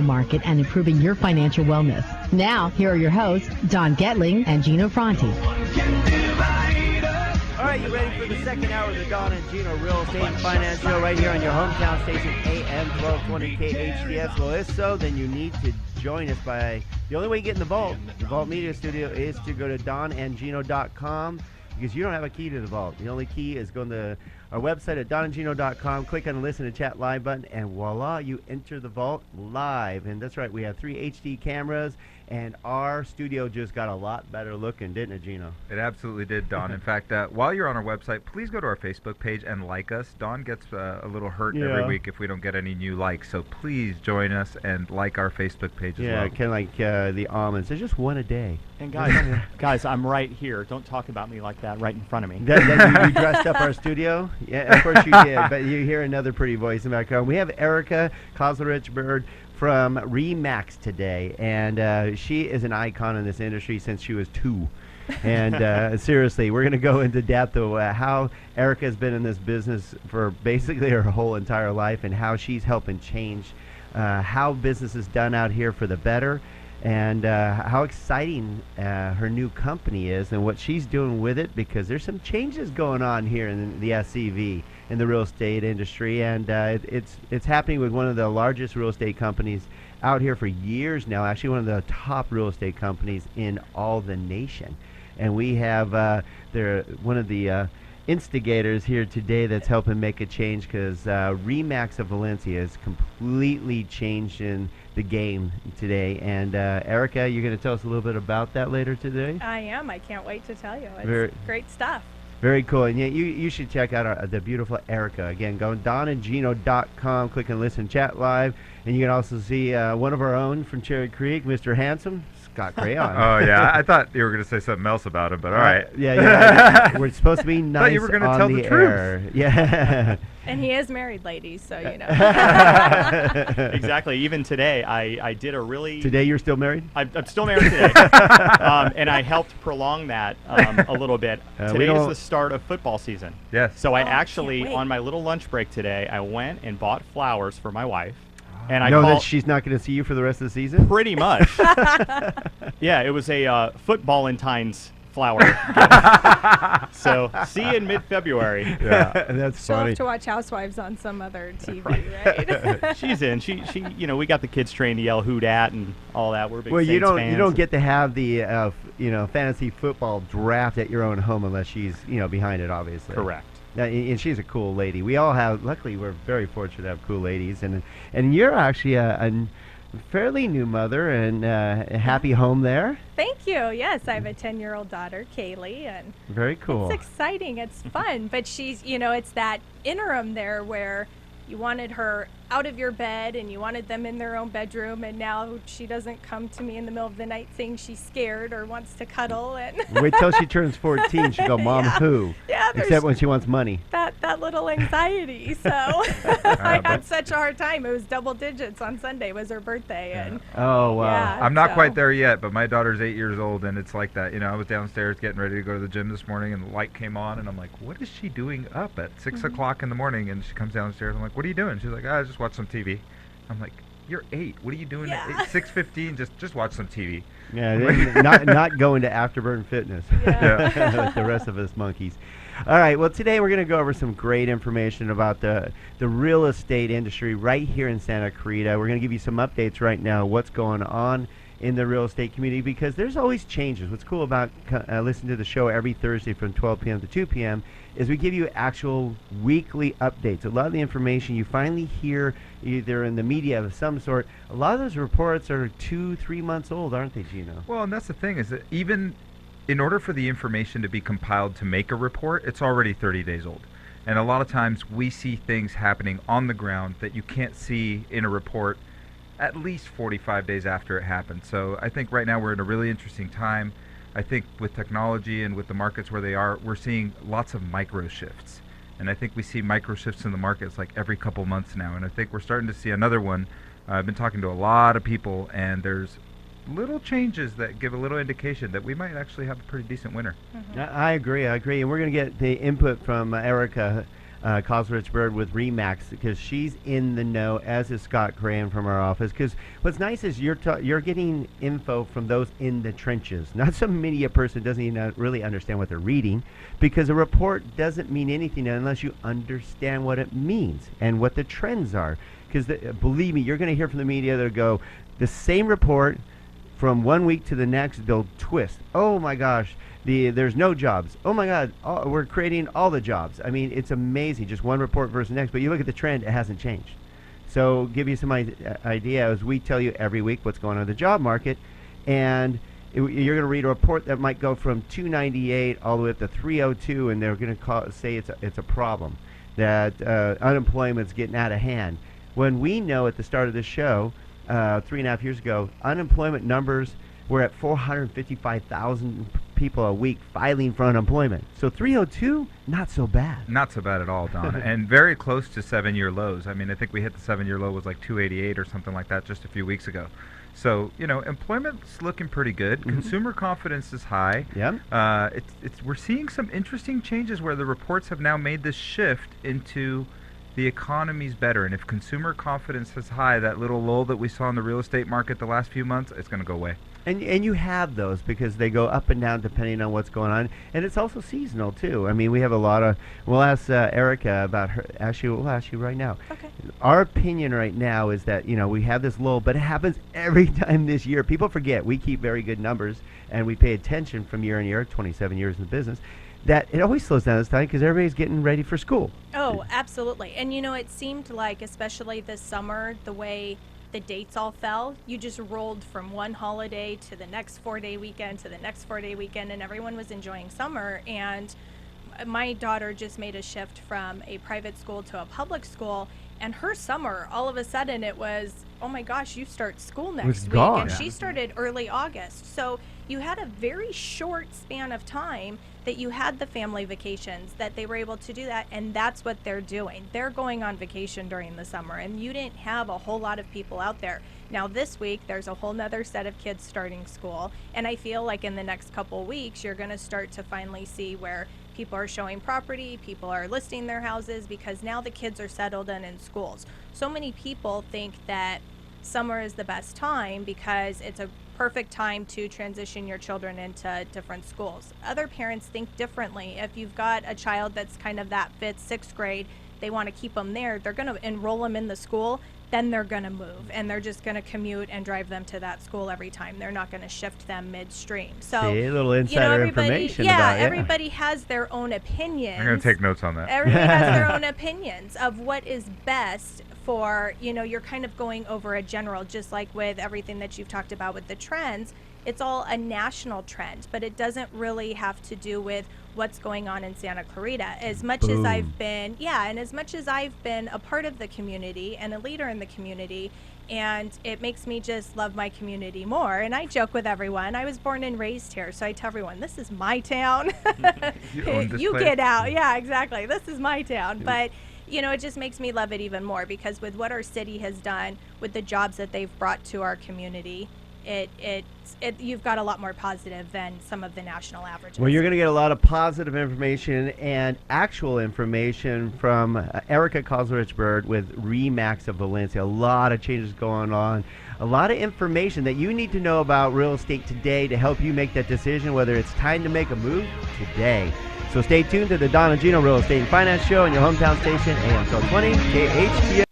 market and improving your financial wellness. Now, here are your hosts, Don Getling and Gino Franti. All right, you ready for the second hour of the Don and Gino Real Estate and Finance Show right here on your hometown station, AM 1220 KHDS? Well, if so, then you need to join us by, the only way you get in the Vault Media Studio, is to go to donandgino.com, because you don't have a key to the Vault. The only key is going to our website at donandgino.com, click on the Listen to Chat Live button, and voila, you enter the Vault live. And that's right, we have 3 HD cameras, and our studio just got a lot better looking, didn't it, Gino? It absolutely did, Don. In fact, while you're on our website, please go to our Facebook page and like us. Don gets a little hurt every week if we don't get any new likes, so please join us and like our Facebook page as well. Yeah, kind of like the almonds. There's just one a day. And guys, I'm right here. Don't talk about me like that right in front of me. That you dressed up our studio? Yeah, of course you did, but you hear another pretty voice in the background. We have Erika Kauzlarich-Bird from Remax today, and she is an icon in this industry since she was 2. And seriously, we're going to go into depth of how Erika has been in this business for basically her whole entire life, and how she's helping change how business is done out here for the better, and how exciting her new company is and what she's doing with it, because there's some changes going on here in the SCV, in the real estate industry, and it's happening with one of the largest real estate companies out here for years now, actually one of the top real estate companies in all the nation. And we have one of the instigators here today that's helping make a change, because Remax of Valencia is completely changing the game today. And Erika, you're going to tell us a little bit about that later today? I am. I can't wait to tell you. It's great stuff. Very cool. And yeah, you should check out the beautiful Erika. Again, go to donandgino.com, click and listen, chat live. And you can also see one of our own from Cherry Creek, Mr. Handsome, Scott Crayon. Oh, yeah. I thought you were going to say something else about him, but all right. Yeah. We're supposed to be nice. I thought you were going to tell the air. truth. Yeah. And he is married, ladies, so you know. Exactly. Even today, I did a really... Today you're still married? I'm still married today. And I helped prolong that a little bit. Today is the start of football season. Yes. So I actually, on my little lunch break today, I went and bought flowers for my wife. And I know that she's not going to see you for the rest of the season? Pretty much. Yeah, it was a Footballentine's flower. So see you in mid-February. Yeah, that's She'll funny. have to watch Housewives on some other TV, right? She's in. She. We got the kids trained to yell "Who dat" and all that. We're big Well, Saints fans. you don't get to have the fantasy football draft at your own home unless she's behind it, obviously. Correct. And she's a cool lady. We all have. Luckily, we're very fortunate to have cool ladies, and you're actually a fairly new mother and a happy home there. Thank you. Yes, I have a 10-year-old daughter, Kaylee, and very cool. It's exciting. It's fun, but she's it's that interim there where you wanted her out of your bed and you wanted them in their own bedroom, and now she doesn't come to me in the middle of the night saying she's scared or wants to cuddle. And wait till she turns 14. She'll go, Mom, who? Yeah, except when she wants money. That little anxiety. So I had such a hard time. It was double digits on Sunday. Was her birthday. And oh, wow. Yeah, I'm not quite there yet, but my daughter's 8 years old, and it's like that. I was downstairs getting ready to go to the gym this morning, and the light came on, and I'm like, what is she doing up at 6 o'clock in the morning? And she comes downstairs. I'm like, what are you doing? She's like, I just watch some TV. I'm like, you're 8. What are you doing at 6:15? Just watch some TV. Yeah, not going to Afterburn Fitness like the rest of us monkeys. All right, well, today we're going to go over some great information about the real estate industry right here in Santa Clarita. We're going to give you some updates right now, what's going on in the real estate community, because there's always changes. What's cool about listening to the show every Thursday from 12 p.m. to 2 p.m. is we give you actual weekly updates. A lot of the information you finally hear either in the media of some sort, a lot of those reports are 2-3 months old, aren't they, Gino? Well, and that's the thing, is that even in order for the information to be compiled to make a report, it's already 30 days old. And a lot of times we see things happening on the ground that you can't see in a report at least 45 days after it happened. So I think right now we're in a really interesting time. I think with technology and with the markets where they are, we're seeing lots of micro shifts. And I think we see micro shifts in the markets like every couple months now. And I think we're starting to see another one. I've been talking to a lot of people, and there's little changes that give a little indication that we might actually have a pretty decent winter. I agree. And we're going to get the input from Erika Kauzlarich-Bird with Remax, because she's in the know, as is Scott Graham from our office. Because what's nice is you're getting info from those in the trenches, not some media person doesn't even really understand what they're reading, because a report doesn't mean anything unless you understand what it means and what the trends are. Because believe me, you're going to hear from the media that'll go, the same report from one week to the next, they'll twist. Oh my gosh, there's no jobs. Oh my God, we're creating all the jobs. I mean, it's amazing, just one report versus the next. But you look at the trend, it hasn't changed. So give you some idea as we tell you every week what's going on in the job market. And you're going to read a report that might go from 298 all the way up to 302, and they're going to say it's a problem, that unemployment's getting out of hand. When we know at the start of this show, 3.5 years ago, unemployment numbers were at 455,000 people a week filing for unemployment. So 302, not so bad. Not so bad at all, Don, and very close to 7-year lows. I mean, I think we hit the 7-year low was like 288 or something like that just a few weeks ago. So, employment's looking pretty good. Mm-hmm. Consumer confidence is high. Yep. We're seeing some interesting changes where the reports have now made this shift into the economy's better. And if consumer confidence is high, that little lull that we saw in the real estate market the last few months, it's going to go away. And you have those because they go up and down depending on what's going on. And it's also seasonal, too. I mean, we have a lot of... We'll ask Erika about her... Actually, we'll ask you right now. Okay. Our opinion right now is that, we have this lull, but it happens every time this year. People forget. We keep very good numbers, and we pay attention from year on year, 27 years in the business, that it always slows down this time because everybody's getting ready for school. Oh, absolutely. And, it seemed like, especially this summer, the way the dates all fell, you just rolled from one holiday to the next 4-day weekend to the next 4-day weekend, and everyone was enjoying summer. And my daughter just made a shift from a private school to a public school, and her summer, all of a sudden it was, oh my gosh, you start school next week. Gone. And she started early August. So you had a very short span of time that you had the family vacations, that they were able to do that, and that's what they're doing. They're going on vacation during the summer, and you didn't have a whole lot of people out there. Now this week, there's a whole nother set of kids starting school, and I feel like in the next couple weeks, you're gonna start to finally see where people are showing property, people are listing their houses, because now the kids are settled in schools. So many people think that summer is the best time because it's a perfect time to transition your children into different schools. Other parents think differently. If you've got a child that's kind of that 5th, 6th grade, they want to keep them there, they're going to enroll them in the school, then they're going to move, and they're just going to commute and drive them to that school every time. They're not going to shift them midstream. So, see, a little insider information about it. Everybody has their own opinions. I'm going to take notes on that. Everybody has their own opinions of what is best for, you're kind of going over a general, just like with everything that you've talked about with the trends. It's all a national trend, but it doesn't really have to do with what's going on in Santa Clarita. As much as I've been, and as much as I've been a part of the community and a leader in the community, and it makes me just love my community more. And I joke with everyone, I was born and raised here, so I tell everyone, this is my town. You get out. Yeah, exactly. This is my town. But it just makes me love it even more, because with what our city has done, with the jobs that they've brought to our community, you've got a lot more positive than some of the national averages. Well, you're going to get a lot of positive information and actual information from Erika Kauzlarich-Bird with Remax of Valencia. A lot of changes going on. A lot of information that you need to know about real estate today to help you make that decision, whether it's time to make a move today. So stay tuned to the Don and Gino Real Estate and Finance Show on your hometown station, AM 1220, KHTO.